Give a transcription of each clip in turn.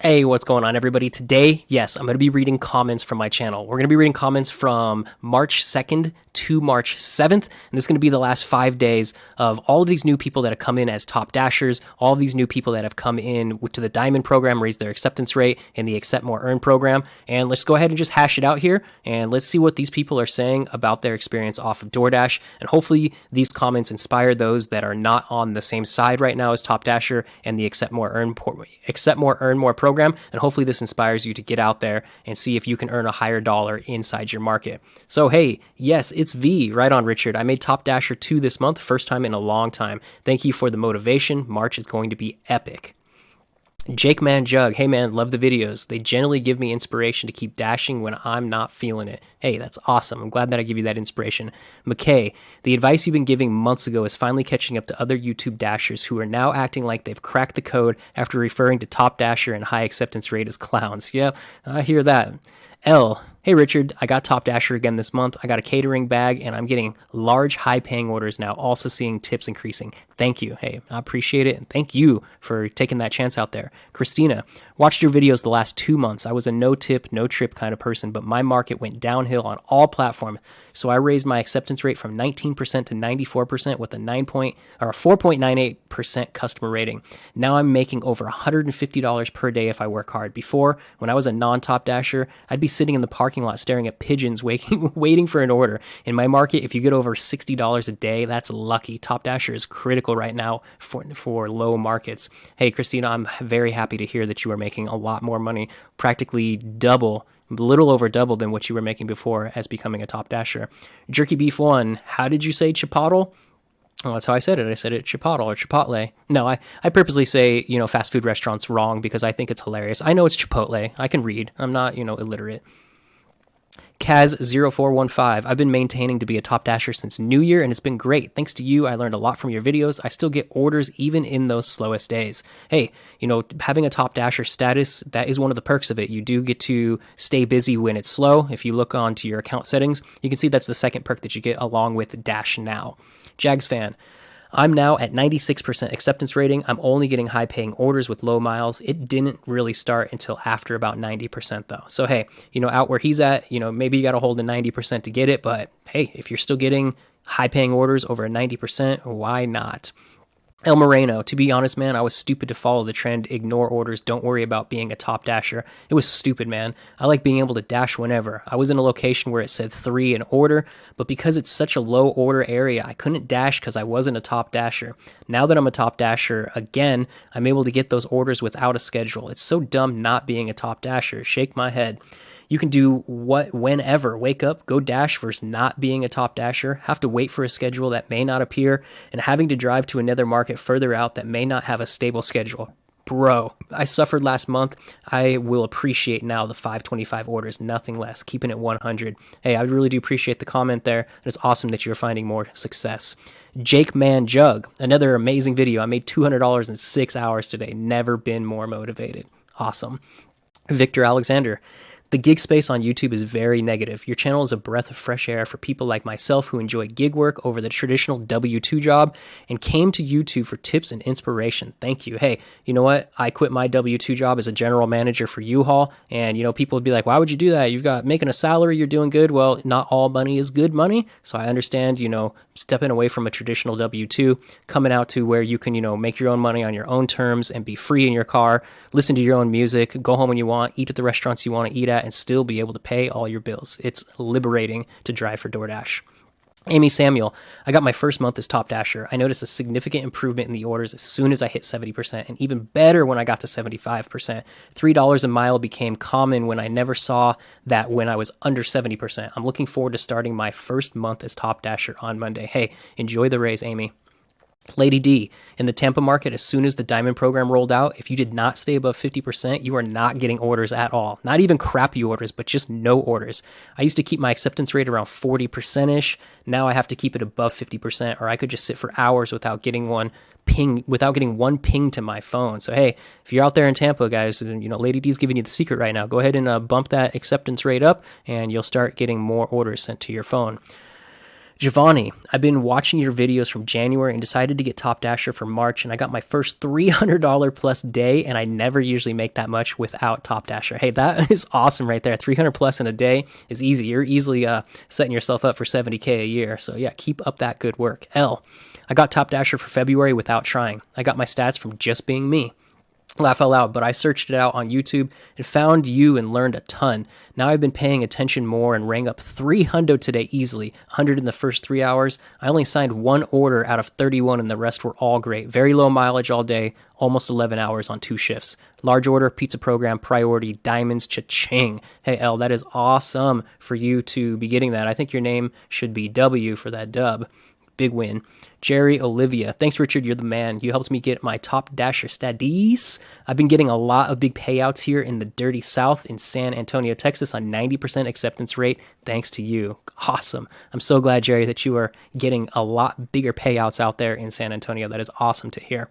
Hey, what's going on, everybody? Today, yes, I'm going to be reading comments from my channel. We're going to be reading comments from March 2nd to March 7th, and this is going to be the last 5 days of all of these new people that have come in as top dashers, all of these new people that have come in to the Diamond program, raised their acceptance rate in the Accept More Earn program. And let's go ahead and just hash it out here, and let's see what these people are saying about their experience off of DoorDash. And hopefully these comments inspire those that are not on the same side right now as Top Dasher and the Accept More Earn More program. And hopefully this inspires you to get out there and see if you can earn a higher dollar inside your market. So hey, yes, it's V. Right on, Richard. I made Top Dasher 2 this month, first time in a long time. Thank you for the motivation. March is going to be epic. Jake Man Jug, hey man, love the videos. They generally give me inspiration to keep dashing when I'm not feeling it. Hey, that's awesome. I'm glad that I give you that inspiration. McKay, the advice you've been giving months ago is finally catching up to other YouTube dashers who are now acting like they've cracked the code after referring to Top Dasher and high acceptance rate as clowns. Yep, I hear that. L, hey Richard, I got Top Dasher again this month. I got a catering bag and I'm getting large high paying orders now, also seeing tips increasing. Thank you. Hey, I appreciate it. And thank you for taking that chance out there. Christina, watched your videos the last 2 months. I was a no tip, no trip kind of person, but my market went downhill on all platforms. So I raised my acceptance rate from 19% to 94% with a 4.98% customer rating. Now I'm making over $150 per day if I work hard. Before, when I was a non-Top Dasher, I'd be sitting in the parking lot staring at pigeons waiting for an order. In my market, if you get over $60 a day, that's lucky. Top Dasher is critical right now for low markets. Hey, Christina, I'm very happy to hear that you are making a lot more money, practically double, a little over double than what you were making before as becoming a Top Dasher. Jerky Beef 1, how did you say Chipotle? Well, that's how I said it. I said it Chipotle or Chipotle. No, I purposely say, fast food restaurants wrong because I think it's hilarious. I know it's Chipotle. I can read. I'm not, illiterate. Kaz0415, I've been maintaining to be a Top Dasher since New Year, and it's been great. Thanks to you, I learned a lot from your videos. I still get orders even in those slowest days. Hey, having a Top Dasher status, that is one of the perks of it. You do get to stay busy when it's slow. If you look onto your account settings, you can see that's the second perk that you get along with Dash Now. Jags fan, I'm now at 96% acceptance rating. I'm only getting high paying orders with low miles. It didn't really start until after about 90% though. So hey, out where he's at, maybe you got to hold the 90% to get it, but hey, if you're still getting high paying orders over 90%, why not? El Moreno, to be honest, man, I was stupid to follow the trend. Ignore orders. Don't worry about being a Top Dasher. It was stupid, man. I like being able to dash whenever. I was in a location where it said 3 an order, but because it's such a low order area, I couldn't dash because I wasn't a Top Dasher. Now that I'm a Top Dasher again, I'm able to get those orders without a schedule. It's so dumb not being a Top Dasher. Shake my head. You can do whenever. Wake up, go dash versus not being a Top Dasher, have to wait for a schedule that may not appear, and having to drive to another market further out that may not have a stable schedule. Bro, I suffered last month. I will appreciate now the 525 orders, nothing less, keeping it 100. Hey, I really do appreciate the comment there. It's awesome that you're finding more success. Jake Man Jug, another amazing video. I made $200 in 6 hours today. Never been more motivated. Awesome. Victor Alexander, the gig space on YouTube is very negative. Your channel is a breath of fresh air for people like myself who enjoy gig work over the traditional W-2 job and came to YouTube for tips and inspiration. Thank you. Hey, you know what? I quit my W-2 job as a general manager for U-Haul, and people would be like, why would you do that? You've got making a salary, you're doing good. Well, not all money is good money. So I understand, stepping away from a traditional W-2, coming out to where you can, make your own money on your own terms and be free in your car, listen to your own music, go home when you want, eat at the restaurants you want to eat at, and still be able to pay all your bills. It's liberating to drive for DoorDash. Amy Samuel, I got my first month as Top Dasher. I noticed a significant improvement in the orders as soon as I hit 70%, and even better when I got to 75%. $3 a mile became common when I never saw that when I was under 70%. I'm looking forward to starting my first month as Top Dasher on Monday. Hey, enjoy the raise, Amy. Lady D, in the Tampa market, as soon as the Diamond program rolled out, if you did not stay above 50%, you are not getting orders at all. Not even crappy orders, but just no orders. I used to keep my acceptance rate around 40%-ish. Now I have to keep it above 50%, or I could just sit for hours without getting one ping to my phone. So hey, if you're out there in Tampa, guys, Lady D's giving you the secret right now. Go ahead and bump that acceptance rate up, and you'll start getting more orders sent to your phone. Giovanni, I've been watching your videos from January and decided to get Top Dasher for March, and I got my first $300 plus day, and I never usually make that much without Top Dasher. Hey, that is awesome right there. 300 plus in a day is easy. You're easily setting yourself up for 70K a year. So yeah, keep up that good work. I got Top Dasher for February without trying. I got my stats from just being me. Laugh out loud, but I searched it out on YouTube and found you and learned a ton. Now I've been paying attention more and rang up 300 today easily, 100 in the first 3 hours. I only signed one order out of 31 and the rest were all great. Very low mileage all day, almost 11 hours on 2 shifts. Large order, pizza program, priority, diamonds, cha-ching. Hey, L, that is awesome for you to be getting that. I think your name should be W for that dub. Big win. Jerry Olivia. Thanks, Richard. You're the man. You helped me get my Top Dasher studies. I've been getting a lot of big payouts here in the dirty South in San Antonio, Texas on 90% acceptance rate. Thanks to you. Awesome. I'm so glad, Jerry, that you are getting a lot bigger payouts out there in San Antonio. That is awesome to hear.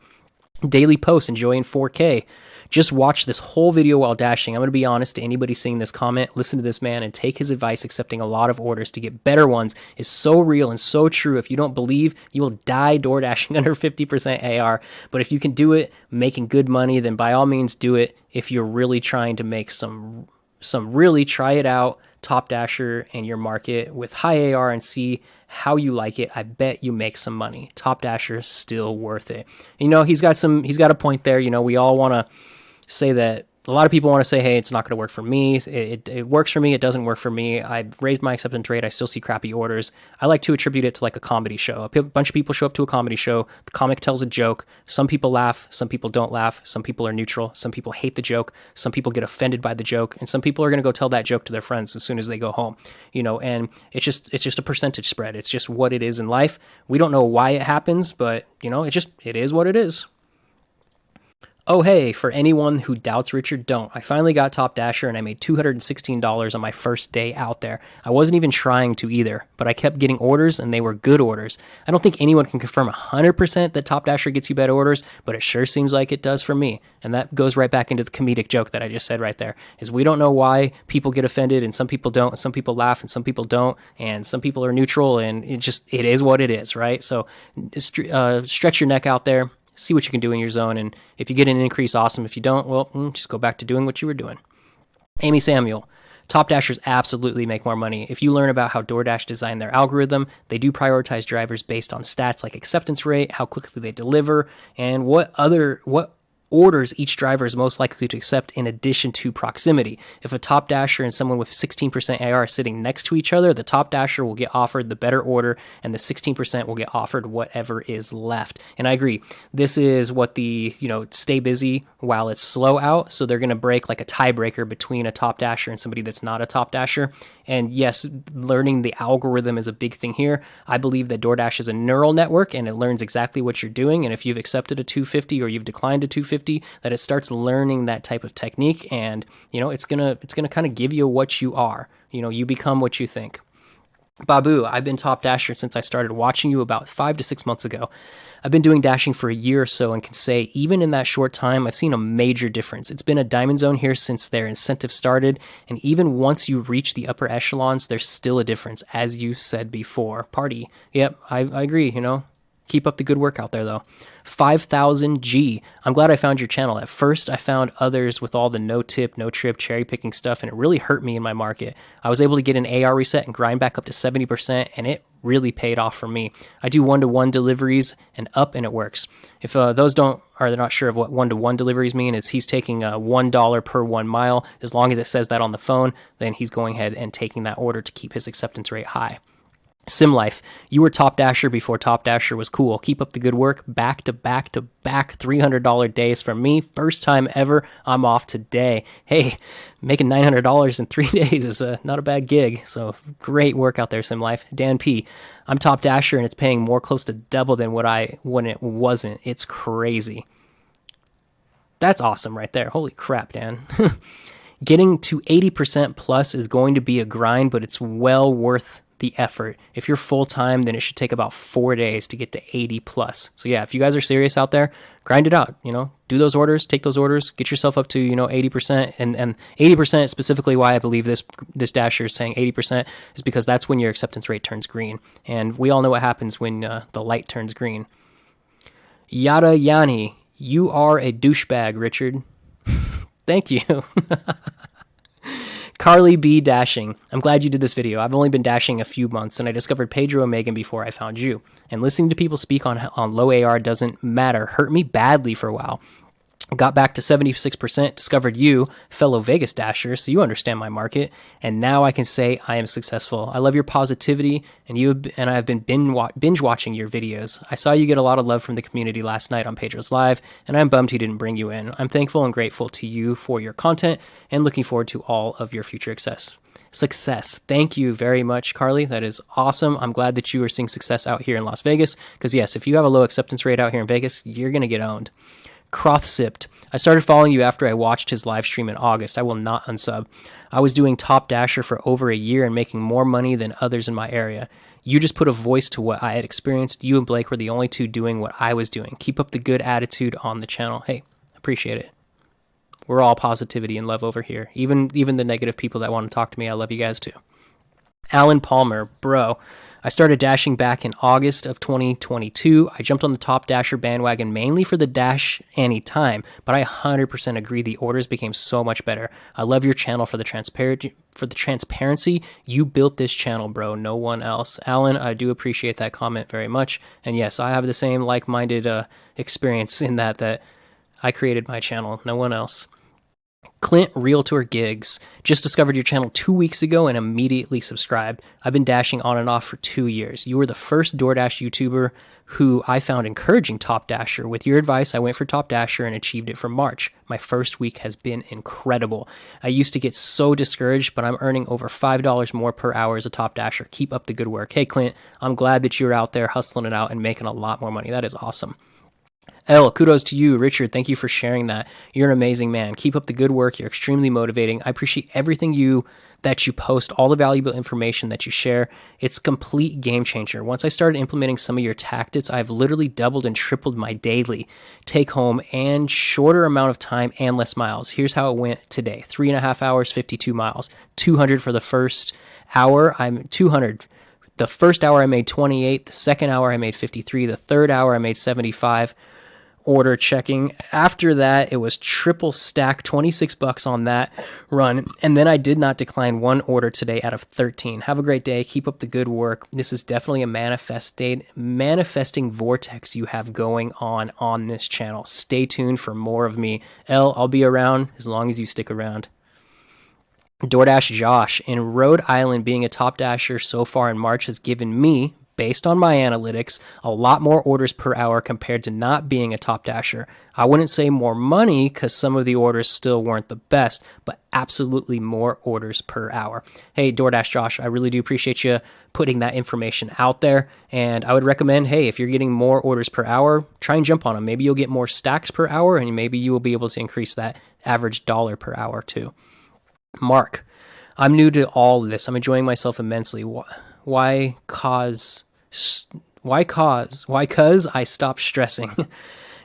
Daily post, enjoying 4K. Just watch this whole video while dashing. I'm going to be honest to anybody seeing this comment. Listen to this man and take his advice. Accepting a lot of orders to get better ones is so real and so true. If you don't believe, you will die door dashing under 50% AR. But if you can do it making good money, then by all means do it. If you're really trying to make some really try it out, Top Dasher in your market with high AR and see how you like it, I bet you make some money. Top Dasher is still worth it. You know, he's got a point there. You know, we all want to say that. A lot of people want to say, hey, it's not going to work for me. It works for me. It doesn't work for me. I've raised my acceptance rate. I still see crappy orders. I like to attribute it to like a comedy show. A bunch of people show up to a comedy show. The comic tells a joke. Some people laugh. Some people don't laugh. Some people are neutral. Some people hate the joke. Some people get offended by the joke. And some people are going to go tell that joke to their friends as soon as they go home. You know, and it's just a percentage spread. It's just what it is in life. We don't know why it happens, but, you know, it is what it is. Oh, hey, for anyone who doubts Richard, don't. I finally got Top Dasher and I made $216 on my first day out there. I wasn't even trying to either, but I kept getting orders and they were good orders. I don't think anyone can confirm 100% that Top Dasher gets you better orders, but it sure seems like it does for me. And that goes right back into the comedic joke that I just said right there, is we don't know why people get offended and some people don't, and some people laugh and some people don't, and some people are neutral, and it is what it is, right? So stretch your neck out there. See what you can do in your zone, and if you get an increase, awesome. If you don't, well, just go back to doing what you were doing. Amy Samuel. Top Dashers absolutely make more money. If you learn about how DoorDash designed their algorithm, they do prioritize drivers based on stats like acceptance rate, how quickly they deliver, and what orders each driver is most likely to accept in addition to proximity. If a Top Dasher and someone with 16% AR are sitting next to each other, the Top Dasher will get offered the better order and the 16% will get offered whatever is left. And I agree. This is what the, stay busy while it's slow out. So they're going to break like a tiebreaker between a Top Dasher and somebody that's not a Top Dasher. And yes, learning the algorithm is a big thing here. I believe that DoorDash is a neural network and it learns exactly what you're doing. And if you've accepted a 250 or you've declined a 250, that it starts learning that type of technique, and it's gonna kind of give you what you are. You become what you think. Babu, I've been Top Dasher since I started watching you about 5 to 6 months ago. I've been doing dashing for a year or so and can say even in that short time, I've seen a major difference. It's been a diamond zone here since their incentive started, and even once you reach the upper echelons, there's still a difference, as you said before. Party. Yep, I agree, Keep up the good work out there, though. 5000G. I'm glad I found your channel. At first, I found others with all the no-tip, no-trip, cherry-picking stuff, and it really hurt me in my market. I was able to get an AR reset and grind back up to 70%, and it really paid off for me. I do one-to-one deliveries and up, and it works. If those are not sure of what one-to-one deliveries mean, is he's taking $1 per 1 mile. As long as it says that on the phone, then he's going ahead and taking that order to keep his acceptance rate high. Sim Life, you were Top Dasher before Top Dasher was cool. Keep up the good work. Back to back to back $300 days from me. First time ever. I'm off today. Hey, making $900 in 3 days is not a bad gig. So great work out there, Sim Life. Dan P, I'm Top Dasher and it's paying more close to double than when it wasn't. It's crazy. That's awesome right there. Holy crap, Dan. Getting to 80% plus is going to be a grind, but it's well worth the effort. If you're full-time, then it should take about 4 days to get to 80 plus. So yeah, if you guys are serious out there, grind it out, do those orders, take those orders, get yourself up to, 80%. And 80% is specifically why I believe this dasher is saying 80% is because that's when your acceptance rate turns green. And we all know what happens when the light turns green. Yada Yani, you are a douchebag, Richard. Thank you. Carly B. Dashing. I'm glad you did this video. I've only been dashing a few months, and I discovered Pedro and Megan before I found you. And listening to people speak on low AR doesn't matter. Hurt me badly for a while. Got back to 76%, discovered you, fellow Vegas dasher, so you understand my market, and now I can say I am successful. I love your positivity, and I have been binge watching your videos. I saw you get a lot of love from the community last night on Pedro's Live, and I'm bummed he didn't bring you in. I'm thankful and grateful to you for your content, and looking forward to all of your future success. Thank you very much, Carly. That is awesome. I'm glad that you are seeing success out here in Las Vegas, because yes, if you have a low acceptance rate out here in Vegas, you're going to get owned. Crothsipped. I started following you after I watched his live stream in August. I will not unsub. I was doing Top Dasher for over a year and making more money than others in my area. You just put a voice to what I had experienced. You and Blake were the only two doing what I was doing. Keep up the good attitude on the channel. Hey, appreciate it. We're all positivity and love over here. Even the negative people that want to talk to me, I love you guys too. Alan Palmer, bro. I started dashing back in August of 2022. I jumped on the Top Dasher bandwagon mainly for the dash anytime, but I 100% agree the orders became so much better. I love your channel for the transparency. You built this channel, bro, no one else. Alan, I do appreciate that comment very much. And yes, I have the same like-minded experience in that I created my channel, no one else. Clint Realtor Gigs. Just discovered your channel 2 weeks ago and immediately subscribed. I've been dashing on and off for 2 years. You were the first DoorDash YouTuber who I found encouraging Top Dasher. With your advice, I went for Top Dasher and achieved it for March. My first week has been incredible. I used to get so discouraged, but I'm earning over $5 more per hour as a Top Dasher. Keep up the good work. Hey, Clint, I'm glad that you're out there hustling it out and making a lot more money. That is awesome. Kudos to you, Richard. Thank you for sharing that. You're an amazing man. Keep up the good work. You're extremely motivating. I appreciate everything that you post, all the valuable information that you share. It's a complete game changer. Once I started implementing some of your tactics, I've literally doubled and tripled my daily take home and shorter amount of time and less miles. Here's how it went today. 3.5 hours, 52 miles. 200 for the first hour. I'm 200. The first hour I made 28. The second hour I made 53. The third hour I made 75. Order checking. After that, it was triple stack, $26 on that run. And then I did not decline one order today out of 13. Have a great day. Keep up the good work. This is definitely a manifesting vortex you have going on this channel. Stay tuned for more of me. I'll be around as long as you stick around. DoorDash Josh. In Rhode Island, being a Top Dasher so far in March has given me, based on my analytics, a lot more orders per hour compared to not being a Top Dasher. I wouldn't say more money because some of the orders still weren't the best, but absolutely more orders per hour. Hey, DoorDash Josh, I really do appreciate you putting that information out there. And I would recommend, hey, if you're getting more orders per hour, try and jump on them. Maybe you'll get more stacks per hour, and maybe you will be able to increase that average dollar per hour too. Mark, I'm new to all this. I'm enjoying myself immensely. Why? Cause I stopped stressing.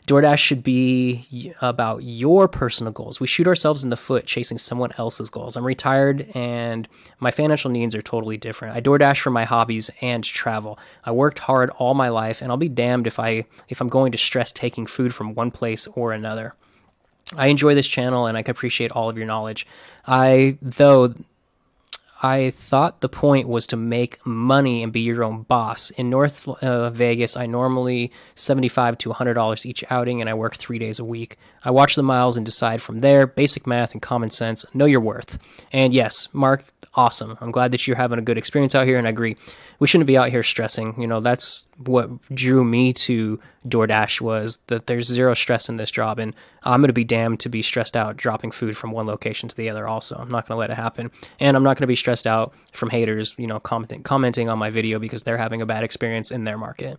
DoorDash should be about your personal goals. We shoot ourselves in the foot chasing someone else's goals. I'm retired and my financial needs are totally different. I DoorDash for my hobbies and travel. I worked hard all my life, and I'll be damned if I'm going to stress taking food from one place or another. I enjoy this channel and I can appreciate all of your knowledge. I thought the point was to make money and be your own boss. In North Vegas, I normally $75 to $100 each outing, and I work 3 days a week. I watch the miles and decide from there. Basic math and common sense. Know your worth. And yes, Mark, awesome. I'm glad that you're having a good experience out here, and I agree. We shouldn't be out here stressing. That's what drew me to DoorDash, was that there's zero stress in this job, and I'm going to be damned to be stressed out dropping food from one location to the other also. I'm not going to let it happen. And I'm not going to be stressed out from haters, commenting on my video because they're having a bad experience in their market.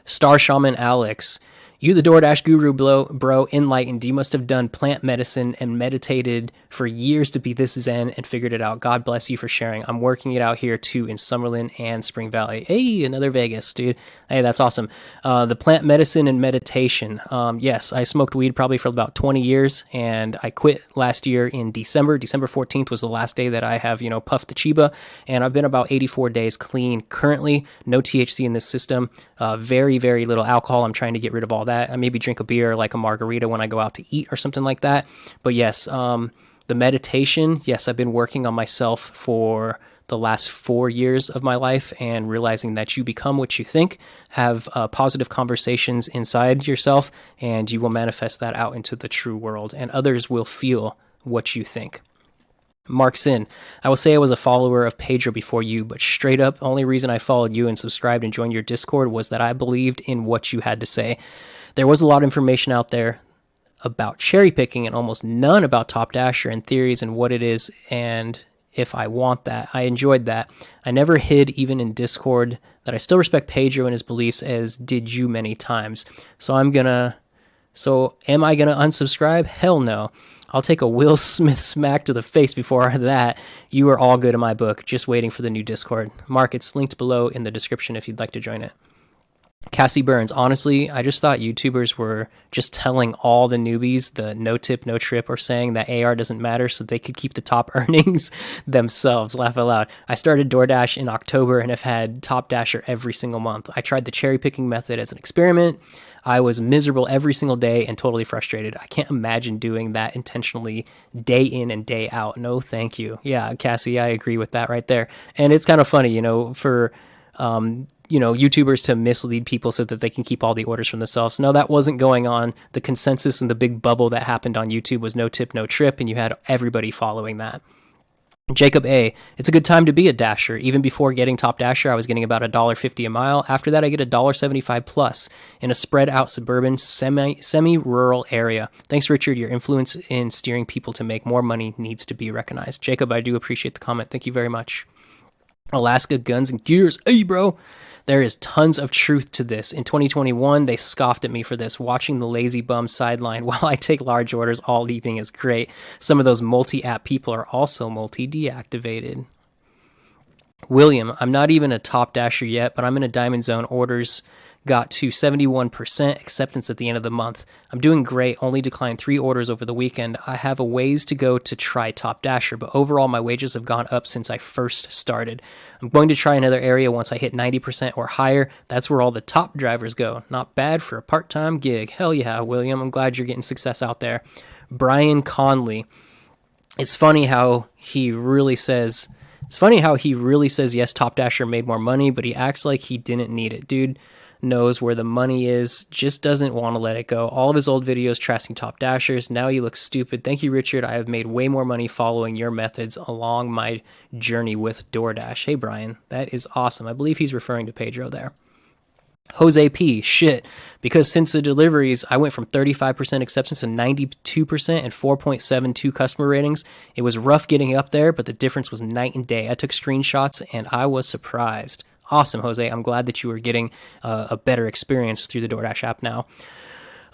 Star Shaman Alex, You, the DoorDash guru, bro, enlightened. You must have done plant medicine and meditated for years to be this zen and figured it out. God bless you for sharing. I'm working it out here too in Summerlin and Spring Valley. Hey, another Vegas, dude. Hey, that's awesome. The plant medicine and meditation. Yes, I smoked weed probably for about 20 years, and I quit last year in December. December 14th was the last day that I have, puffed the Chiba, and I've been about 84 days clean currently. No THC in this system. Very, very little alcohol. I'm trying to get rid of all that. I maybe drink a beer, like a margarita, when I go out to eat or something like that. But yes, the meditation, yes, I've been working on myself for the last 4 years of my life and realizing that you become what you think. Have positive conversations inside yourself, and you will manifest that out into the true world, and others will feel what you think. Mark Sin, I will say I was a follower of Pedro before you, but straight up, only reason I followed you and subscribed and joined your Discord was that I believed in what you had to say. There was a lot of information out there about cherry picking and almost none about Top Dasher and theories and what it is and if I want that. I enjoyed that. I never hid, even in Discord, that I still respect Pedro and his beliefs, as did you many times. So am I gonna unsubscribe? Hell no. I'll take a Will Smith smack to the face before that. You are all good in my book. Just waiting for the new Discord. Mark, it's linked below in the description if you'd like to join it. Cassie Burns, honestly, I just thought YouTubers were just telling all the newbies the no tip, no trip, or saying that AR doesn't matter so they could keep the top earnings themselves. Laugh out loud. I started DoorDash in October and have had Top Dasher every single month. I tried the cherry picking method as an experiment. I was miserable every single day and totally frustrated. I can't imagine doing that intentionally day in and day out. No, thank you. Yeah, Cassie, I agree with that right there. And it's kind of funny, for YouTubers to mislead people so that they can keep all the orders from themselves. No, that wasn't going on. The consensus and the big bubble that happened on YouTube was no tip, no trip, and you had everybody following that. Jacob A, it's a good time to be a dasher. Even before getting Top Dasher, I was getting about $1.50 a mile. After that, I get $1.75 plus in a spread out suburban, semi-rural area. Thanks, Richard. Your influence in steering people to make more money needs to be recognized. Jacob, I do appreciate the comment. Thank you very much. Alaska Guns and Gears. Hey, bro. There is tons of truth to this. In 2021, they scoffed at me for this. Watching the lazy bum sideline while I take large orders all evening is great. Some of those multi-app people are also multi-deactivated. William, I'm not even a Top Dasher yet, but I'm in a Diamond Zone. Orders got to 71% acceptance at the end of the month. I'm doing great, only declined 3 orders over the weekend. I have a ways to go to try Top Dasher, but overall my wages have gone up since I first started. I'm going to try another area once I hit 90% or higher. That's where all the top drivers go. Not bad for a part-time gig. Hell yeah, William. I'm glad you're getting success out there. Brian Conley. It's funny how he really says yes, Top Dasher made more money, but he acts like he didn't need it. Dude knows where the money is, just doesn't want to let it go. All of his old videos trashing Top Dashers. Now he looks stupid. Thank you, Richard. I have made way more money following your methods along my journey with DoorDash. Hey, Brian, that is awesome. I believe he's referring to Pedro there. Jose P, shit, because since the deliveries, I went from 35% acceptance to 92% and 4.72 customer ratings. It was rough getting up there, but the difference was night and day. I took screenshots and I was surprised. Awesome, Jose. I'm glad that you are getting a better experience through the DoorDash app now.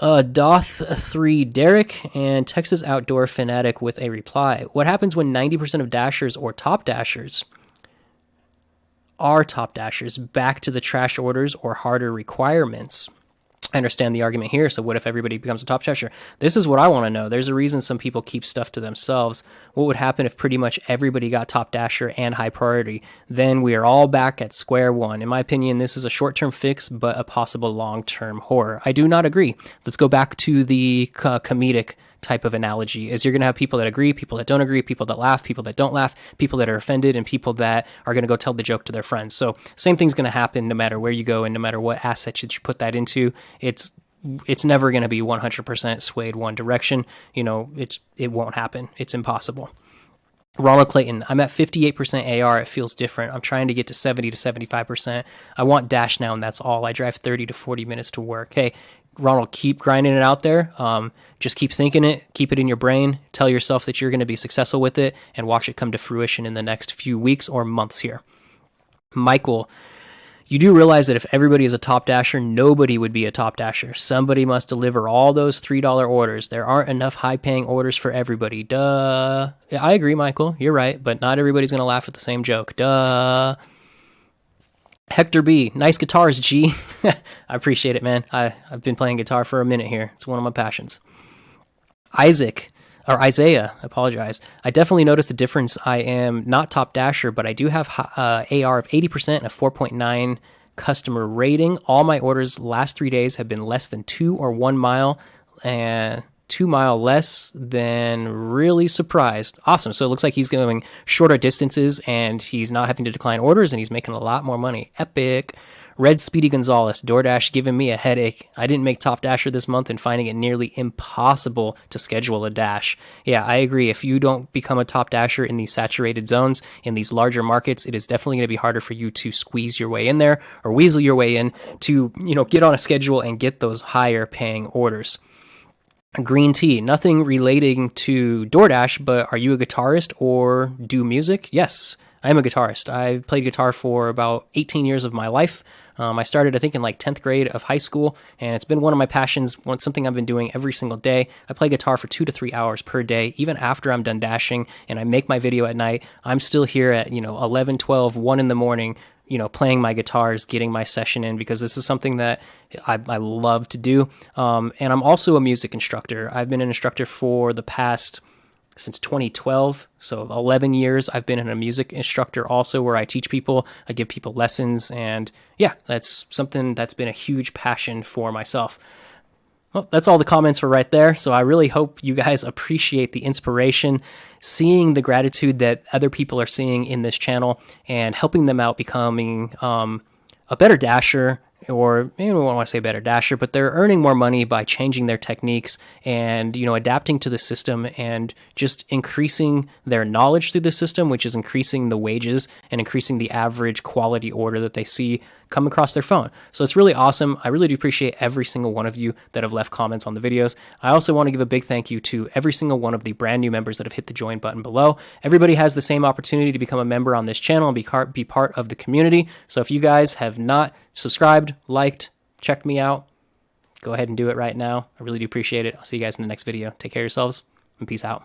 Doth3 Derek and Texas Outdoor Fanatic with a reply. What happens when 90% of Dashers or Top Dashers are Top Dashers back to the trash orders or harder requirements? I understand the argument here. So what if everybody becomes a Top Dasher? This is what I want to know. There's a reason some people keep stuff to themselves. What would happen if pretty much everybody got Top Dasher and high priority? Then we are all back at square one. In my opinion, this is a short-term fix, but a possible long-term horror. I do not agree. Let's go back to the comedic type of analogy. Is you're going to have people that agree, people that don't agree, people that laugh, people that don't laugh, people that are offended, and people that are going to go tell the joke to their friends. So same thing's going to happen no matter where you go and no matter what assets that you put that into. It's never going to be 100% swayed one direction. It won't happen. It's impossible. Ronald Clayton, I'm at 58% AR. It feels different. I'm trying to get to 70 to 75%. I want Dash now, and that's all. I drive 30 to 40 minutes to work. Hey, Ronald, keep grinding it out there. Just keep thinking it. Keep it in your brain. Tell yourself that you're going to be successful with it and watch it come to fruition in the next few weeks or months here. Michael, You do realize that if everybody is a top dasher, nobody would be a top dasher. Somebody must deliver all those $3 orders. There aren't enough high paying orders for everybody. Duh. Yeah, I agree, Michael. You're right, but not everybody's going to laugh at the same joke. Duh. Hector B, nice guitars, G. I appreciate it, man. I've been playing guitar for a minute here. It's one of my passions. Isaiah, I apologize. I definitely noticed the difference. I am not top dasher, but I do have AR of 80% and a 4.9 customer rating. All my orders last 3 days have been less than 2 or 1 mile, and 2 mile less than really surprised. Awesome. So it looks like he's going shorter distances and he's not having to decline orders and he's making a lot more money. Epic. Red Speedy Gonzalez, DoorDash giving me a headache. I didn't make Top Dasher this month and finding it nearly impossible to schedule a dash. Yeah, I agree. If you don't become a Top Dasher in these saturated zones, in these larger markets, it is definitely going to be harder for you to squeeze your way in there or weasel your way in to, get on a schedule and get those higher paying orders. Green Tea, nothing relating to DoorDash, but are you a guitarist or do music? Yes, I am a guitarist. I've played guitar for about 18 years of my life. I started, I think, in like 10th grade of high school, and it's been one of my passions, something I've been doing every single day. I play guitar for 2 to 3 hours per day, even after I'm done dashing, and I make my video at night. I'm still here at, 11, 12, 1 in the morning, playing my guitars, getting my session in, because this is something that I love to do. And I'm also a music instructor. I've been an instructor for the past since 2012. So 11 years I've been a music instructor also, where I teach people, I give people lessons. And yeah, that's something that's been a huge passion for myself. Well, that's all the comments for right there. So I really hope you guys appreciate the inspiration, seeing the gratitude that other people are seeing in this channel and helping them out becoming a better dasher, or I don't want to say better dasher, but they're earning more money by changing their techniques and, adapting to the system and just increasing their knowledge through the system, which is increasing the wages and increasing the average quality order that they see come across their phone. So it's really awesome. I really do appreciate every single one of you that have left comments on the videos. I also want to give a big thank you to every single one of the brand new members that have hit the join button below. Everybody has the same opportunity to become a member on this channel and be part of the community. So if you guys have not subscribed, liked, checked me out, go ahead and do it right now. I really do appreciate it. I'll see you guys in the next video. Take care of yourselves and peace out.